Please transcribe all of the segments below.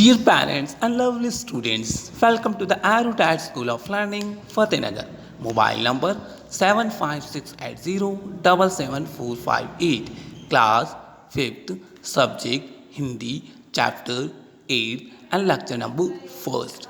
Dear parents and lovely students, welcome to the Aerotide School of Learning, Fatehnagar. Mobile number 75680 Class 5th, Subject Hindi, Chapter 8 and Lecture number 1st.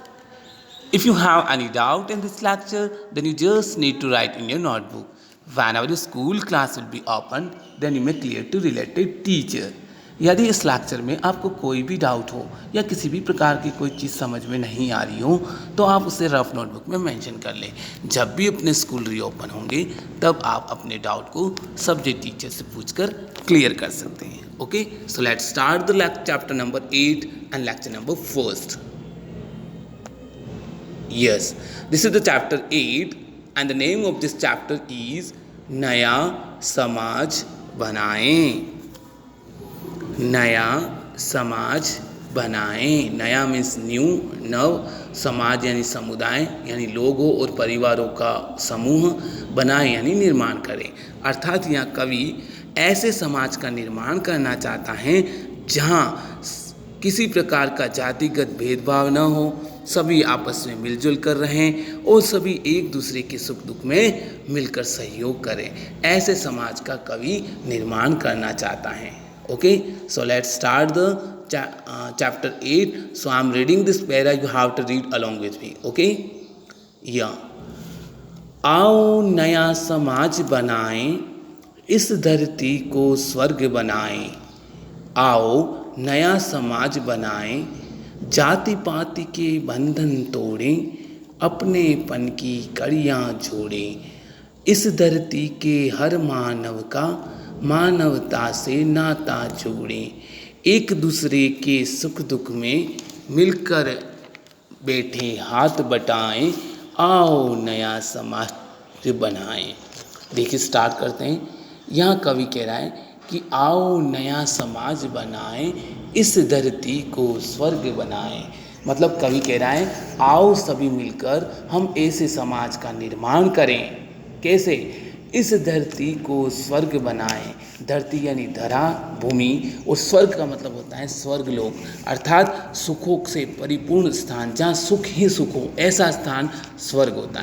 If you have any doubt in this lecture, then you just need to write in your notebook. Whenever your school class will be opened, then you may clear to related teacher. यदि इस lecture में आपको कोई भी doubt हो या किसी भी प्रकार की कोई चीज़ समझ में नहीं आ रही हो तो आप उसे रफ नोटबुक में मेंशन कर लें। जब भी अपने स्कूल रीओपन होंगे तब आप अपने डाउट को सब्जेक्ट टीचर से पूछकर क्लियर कर सकते हैं। Okay, so let's start the chapter number 8 and lecture number 1st. Yes, this is the chapter 8 and the name of this chapter is नया समाज बनाएं। नया समाज बनाएं। नया मीन्स न्यू, नव, समाज यानी समुदाय यानी लोगों और परिवारों का समूह, बनाएं यानी निर्माण करें। अर्थात यहाँ कवि ऐसे समाज का निर्माण करना चाहता है जहाँ किसी प्रकार का जातिगत भेदभाव न हो, सभी आपस में मिलजुल कर रहें और सभी एक दूसरे के सुख दुख में मिलकर सहयोग करें। ऐसे समाज का कवि निर्माण करना चाहता है। Okay, so let's start the chapter 8. So I am reading this para, you have to read along with me. Okay, yeah. आओ नया समाज बनाएं, इस धरती को स्वर्ग बनाएं। आओ नया समाज बनाएं, जाति पाति के बंधन तोड़ें, अपनेपन की कड़ियाँ जोड़ें। इस धरती के हर मानव का मानवता से नाता जोड़ें। एक दूसरे के सुख दुख में मिलकर बैठे हाथ बटाएं। आओ नया समाज बनाएं। देखिए स्टार्ट करते हैं। यहाँ कवि कह रहा है कि आओ नया समाज बनाएं, इस धरती को स्वर्ग बनाएं। मतलब कवि कह रहा है आओ सभी मिलकर हम ऐसे समाज का निर्माण करें। कैसे? इस धरती को स्वर्ग बनाएं। धरती यानी धरा, भूमि, और स्वर्ग का मतलब होता है स्वर्गलोक, अर्थात सुखों से परिपूर्ण स्थान, जहाँ सुख ही सुख हो, ऐसा स्थान स्वर्ग होता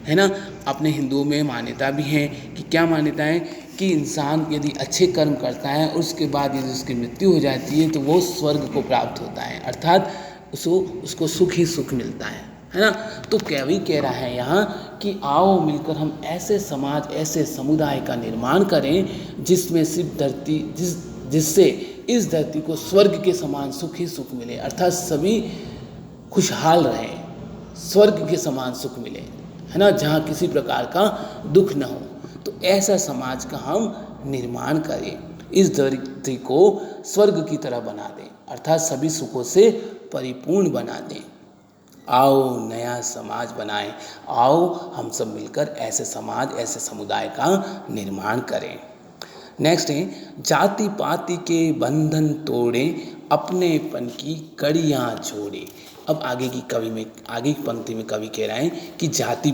है ना। अपने हिंदुओं में मान्यता भी है कि क्या मान्यता है कि इंसान यदि अच्छे कर्म करता है और उसके बाद यदि उसकी मृत्यु हो जाती है तो वो स्वर्ग को प्राप्त होता है, अर्थात उसको सुख ही सुख मिलता है ना। तो कवि कह रहा है यहाँ कि आओ मिलकर हम ऐसे समाज, ऐसे समुदाय का निर्माण करें जिसमें सिर्फ धरती जिससे इस धरती को स्वर्ग के समान सुख ही सुख मिले, अर्थात सभी खुशहाल रहें, स्वर्ग के समान सुख मिले, है ना, जहाँ किसी प्रकार का दुख न हो। तो ऐसा समाज का हम निर्माण करें, इस धरती को स्वर्ग की तरह बना दें, अर्थात सभी सुखों से परिपूर्ण बना दें। आओ नया समाज बनाएं। आओ हम सब मिलकर ऐसे समाज, ऐसे समुदाय का निर्माण करें। नेक्स्ट है जाति पाति के बंधन तोड़ें, अपनेपन की कड़ियाँ जोड़ें। अब आगे की पंक्ति में कवि कह रहे हैं कि जाति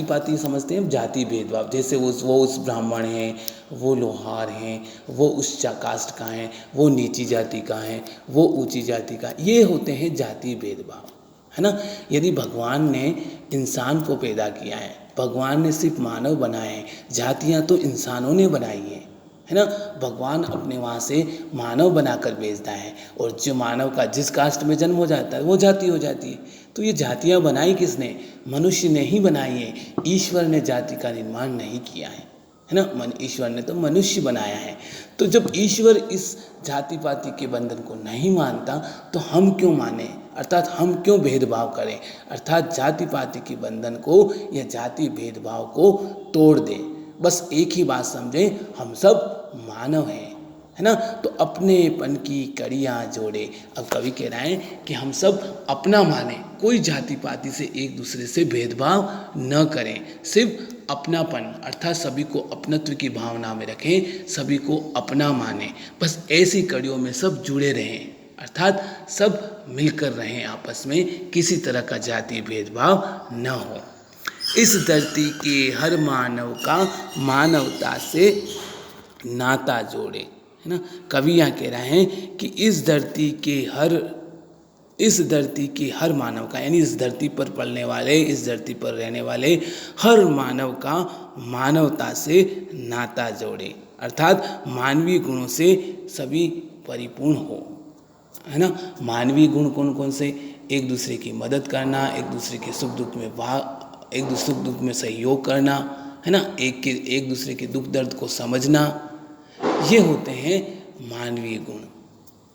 पाति समझते हैं जाति भेदभाव, जैसे वो उस ब्राह्मण हैं, वो लोहार हैं, वो उच्च कास्ट का है, वो नीची जाति का है, वो ऊंची जाति का, ये होते हैं जाति भेदभाव, है ना। यदि भगवान ने इंसान को पैदा किया है, भगवान ने सिर्फ मानव बनाए हैं, जातियाँ तो इंसानों ने बनाई हैं, है ना। भगवान अपने वहाँ से मानव बनाकर भेजता है और जो मानव का जिस कास्ट में जन्म हो जाता है वो जाति हो जाती है। तो ये जातियाँ बनाई किसने? मनुष्य ने ही बनाई है। ईश्वर ने जाति का निर्माण नहीं किया है ना। ईश्वर ने तो मनुष्य बनाया है। तो जब ईश्वर इस जाति पाति के बंधन को नहीं मानता तो हम क्यों माने, अर्थात हम क्यों भेदभाव करें, अर्थात जाति पाति के बंधन को या जाति भेदभाव को तोड़ दें। बस एक ही बात समझें, हम सब मानव हैं, है ना। तो अपनेपन की कड़ियाँ जोड़े। अब कवि कह रहे हैं कि हम सब अपना माने, कोई जाति पाति से एक दूसरे से भेदभाव न करें, सिर्फ अपनापन, अर्थात सभी को अपनत्व की भावना में रखें, सभी को अपना माने। बस ऐसी कड़ियों में सब जुड़े रहें, अर्थात सब मिलकर रहें आपस में, किसी तरह का जाति भेदभाव न हो। इस धरती के हर मानव का मानवता से नाता जोड़े, है ना। कवि यहाँ कह रहे हैं कि इस धरती के हर इस धरती के हर मानव का, यानी इस धरती पर पलने वाले, इस धरती पर रहने वाले हर मानव का मानवता से नाता जोड़े, अर्थात मानवीय गुणों से सभी परिपूर्ण हो, है ना। मानवीय गुण कौन कौन से? एक दूसरे की मदद करना, एक दूसरे के सुख दुख में एक दूसरे सुख दुख में सहयोग करना, है ना, एक दूसरे के दुख दर्द को समझना, ये होते हैं मानवीय गुण,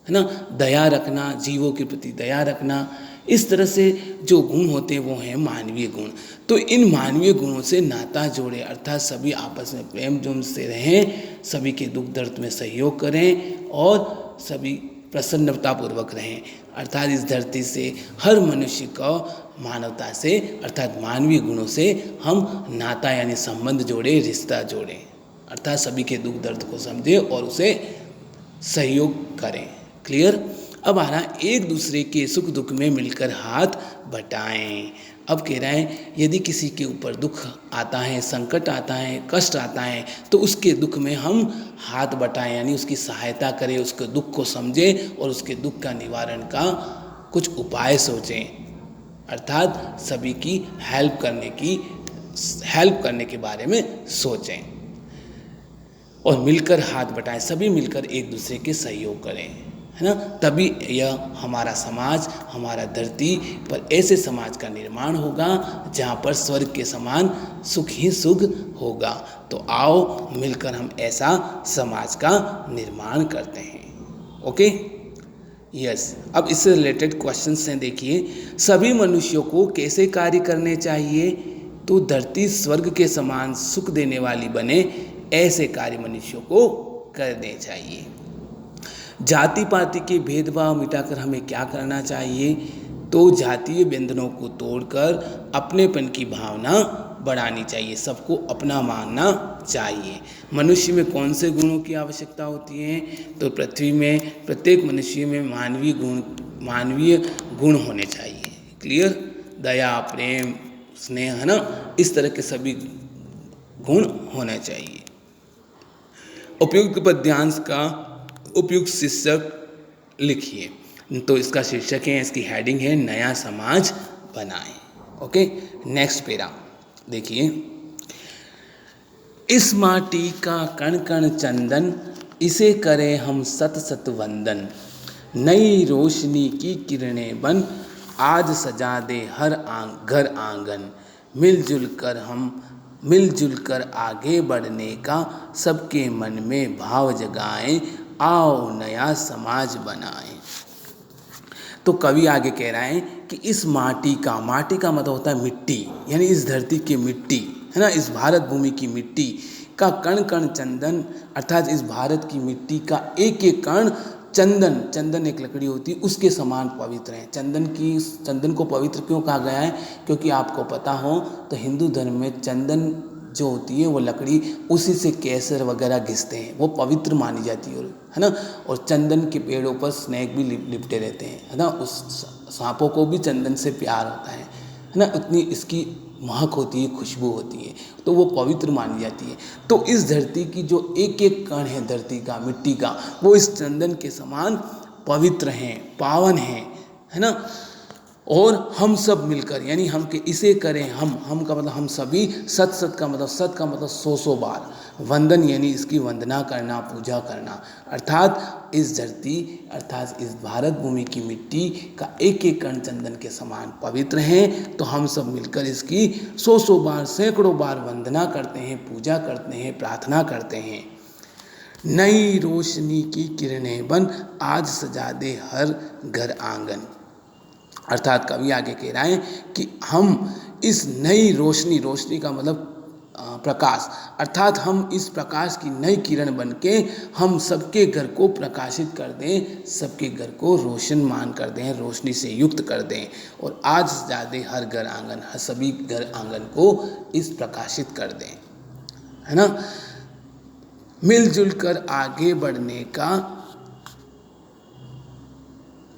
है ना। दया रखना, जीवों के प्रति दया रखना, इस तरह से जो गुण होते हैं वो हैं मानवीय गुण। तो इन मानवीय गुणों से नाता जोड़े, अर्थात सभी आपस में प्रेम जोम से रहें, सभी के दुख दर्द में सहयोग करें और सभी प्रसन्नतापूर्वक रहें, अर्थात इस धरती से हर मनुष्य को मानवता से, अर्थात मानवीय गुणों से हम नाता यानी संबंध जोड़े, रिश्ता जोड़ें, अर्थात सभी के दुख दर्द को समझें और उसे सहयोग करें। क्लियर? अब आ रहा एक दूसरे के सुख दुख में मिलकर हाथ बटाएं। अब कह रहा है यदि किसी के ऊपर दुख आता है, संकट आता है, कष्ट आता है, तो उसके दुख में हम हाथ बटाएं, यानी उसकी सहायता करें, उसके दुख को समझें और उसके दुख का निवारण का कुछ उपाय सोचें, अर्थात सभी की हेल्प करने के बारे में सोचें और मिलकर हाथ बटाएं, सभी मिलकर एक दूसरे के सहयोग करें, है ना। तभी यह हमारा समाज, हमारा धरती पर ऐसे समाज का निर्माण होगा जहाँ पर स्वर्ग के समान सुख ही सुख होगा। तो आओ मिलकर हम ऐसा समाज का निर्माण करते हैं। Okay, yes. अब इससे रिलेटेड क्वेश्चंस हैं, देखिए। सभी मनुष्यों को कैसे कार्य करने चाहिए? तो धरती स्वर्ग के समान सुख देने वाली बने, ऐसे कार्य मनुष्यों को करने चाहिए। जाति पाति के भेदभाव मिटाकर हमें क्या करना चाहिए? तो जातीय बंधनों को तोड़कर अपनेपन की भावना बढ़ानी चाहिए, सबको अपना मानना चाहिए। मनुष्य में कौन से गुणों की आवश्यकता होती है? तो पृथ्वी में प्रत्येक मनुष्य में मानवीय गुण होने चाहिए। क्लियर? दया, प्रेम, स्नेह, है ना, इस तरह के सभी गुण होने चाहिए। उपयुक्त पद्यांश का उपयुक्त शीर्षक लिखिए। तो इसका शीर्षक है, इसकी हेडिंग है नया समाज बनाएं। ओके, नेक्स्ट पेरा देखिए। इस माटी का कण कण चंदन, इसे करें हम सत सत वंदन। नई रोशनी की किरणें बन, आज सजा दे हर घर आंगन। मिलजुल कर आगे बढ़ने का सबके मन में भाव जगाएं, आओ नया समाज बनाएं। तो कवि आगे कह रहा है कि इस माटी का मतलब होता है मिट्टी, यानी इस धरती की मिट्टी, है ना, इस भारत भूमि की मिट्टी का कण कण चंदन, अर्थात इस भारत की मिट्टी का एक एक कण चंदन एक लकड़ी होती है, उसके समान पवित्र है। चंदन को पवित्र क्यों कहा गया है? क्योंकि आपको पता हो तो हिंदू धर्म में चंदन जो होती है वो लकड़ी, उसी से केसर वगैरह घिसते हैं, वो पवित्र मानी जाती है ना। और चंदन के पेड़ों पर स्नेक भी लिपटे रहते हैं, है ना, उस सांपों को भी चंदन से प्यार होता है ना, उतनी इसकी महक होती है, खुशबू होती है, तो वो पवित्र मानी जाती है। तो इस धरती की जो एक एक कण है धरती का, मिट्टी का, वो इस चंदन के समान पवित्र हैं, पावन हैं, है ना। और हम सब मिलकर, यानी हम के इसे करें, हम का मतलब हम सभी, सत का मतलब 100 बार, वंदन यानी इसकी वंदना करना, पूजा करना, अर्थात इस धरती, अर्थात इस भारत भूमि की मिट्टी का एक एक कण चंदन के समान पवित्र है। तो हम सब मिलकर इसकी 100 बार, सैकड़ों बार वंदना करते हैं, पूजा करते हैं, प्रार्थना करते हैं। नई रोशनी की किरणें बन, आज सजा दे हर घर आंगन। अर्थात कवि आगे कह रहा है कि हम इस नई रोशनी का मतलब प्रकाश, अर्थात हम इस प्रकाश की नई किरण बनके हम सबके घर को प्रकाशित कर दें, सबके घर को रोशनमान कर दें, रोशनी से युक्त कर दें। और आज सजा दे हर घर आंगन, सभी घर आंगन को इस प्रकाशित कर दें, है ना। मिलजुल कर आगे बढ़ने का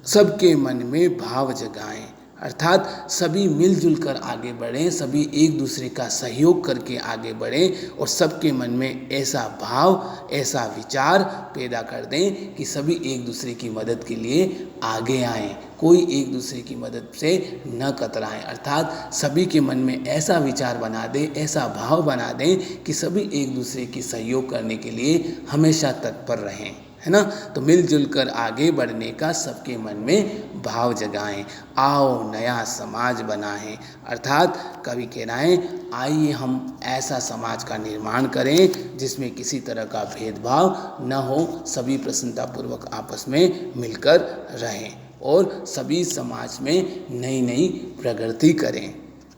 सबके मन में भाव जगाएं, अर्थात सभी मिलजुल कर आगे बढ़ें, सभी एक दूसरे का सहयोग करके आगे बढ़ें और सबके मन में ऐसा भाव, ऐसा विचार पैदा कर दें कि सभी एक दूसरे की मदद के लिए आगे आएं, कोई एक दूसरे की मदद से न कतराएं। अर्थात सभी के मन में ऐसा विचार बना दें, ऐसा भाव बना दें कि सभी एक दूसरे की सहयोग करने के लिए हमेशा तत्पर रहें, है ना। तो मिलजुल कर आगे बढ़ने का सबके मन में भाव जगाएं, आओ नया समाज बनाएं। अर्थात कवि कह रहे हैं, आइए हम ऐसा समाज का निर्माण करें जिसमें किसी तरह का भेदभाव न हो, सभी प्रसन्नतापूर्वक आपस में मिलकर रहें और सभी समाज में नई नई प्रगति करें।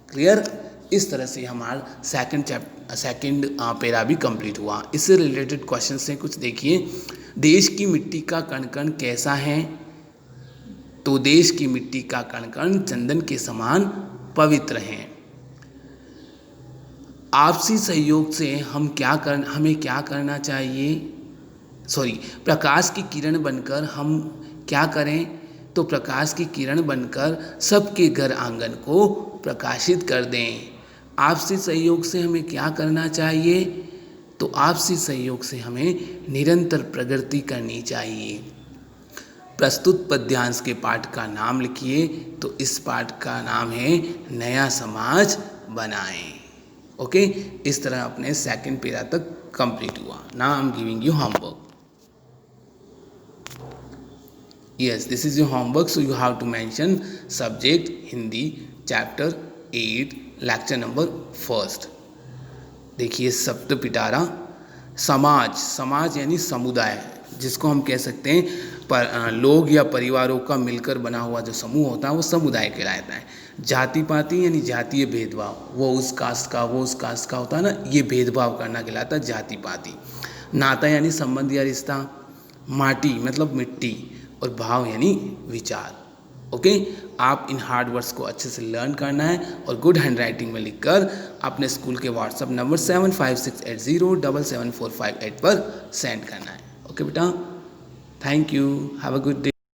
क्लियर। इस तरह से हमारा सेकंड पैरा भी कंप्लीट हुआ। इससे रिलेटेड क्वेश्चन से कुछ देखिए। देश की मिट्टी का कण कण कैसा है? तो देश की मिट्टी का कण कण चंदन के समान पवित्र हैं। आपसी सहयोग से हमें क्या करना चाहिए? प्रकाश की किरण बनकर हम क्या करें? तो प्रकाश की किरण बनकर सबके घर आंगन को प्रकाशित कर दें। आपसी सहयोग से हमें क्या करना चाहिए? तो आपसी सहयोग से हमें निरंतर प्रगति करनी चाहिए। प्रस्तुत पद्यांश के पाठ का नाम लिखिए। तो इस पाठ का नाम है नया समाज बनाएं। ओके, इस तरह अपने सेकंड पैरा तक कंप्लीट हुआ। Now I am giving you homework. Yes, this is your homework. So you have to mention subject Hindi, chapter 8, lecture number 1. देखिए शब्द पिटारा। समाज यानी समुदाय, जिसको हम कह सकते हैं पर लोग या परिवारों का मिलकर बना हुआ जो समूह होता है वो समुदाय कहलाता है। जाति पाति यानी जातीय भेदभाव, वो उस कास्ट का वो उस कास्ट का होता है ना, ये भेदभाव करना कहलाता है जाति पाति। नाता यानी संबंध या रिश्ता। माटी मतलब मिट्टी और भाव यानी विचार। ओके, आप इन हार्ड वर्ड्स को अच्छे से लर्न करना है और गुड हैंड राइटिंग में लिखकर अपने स्कूल के व्हाट्सएप नंबर 7568077458 पर सेंड करना है। ओके बेटा, thank you, have a good day.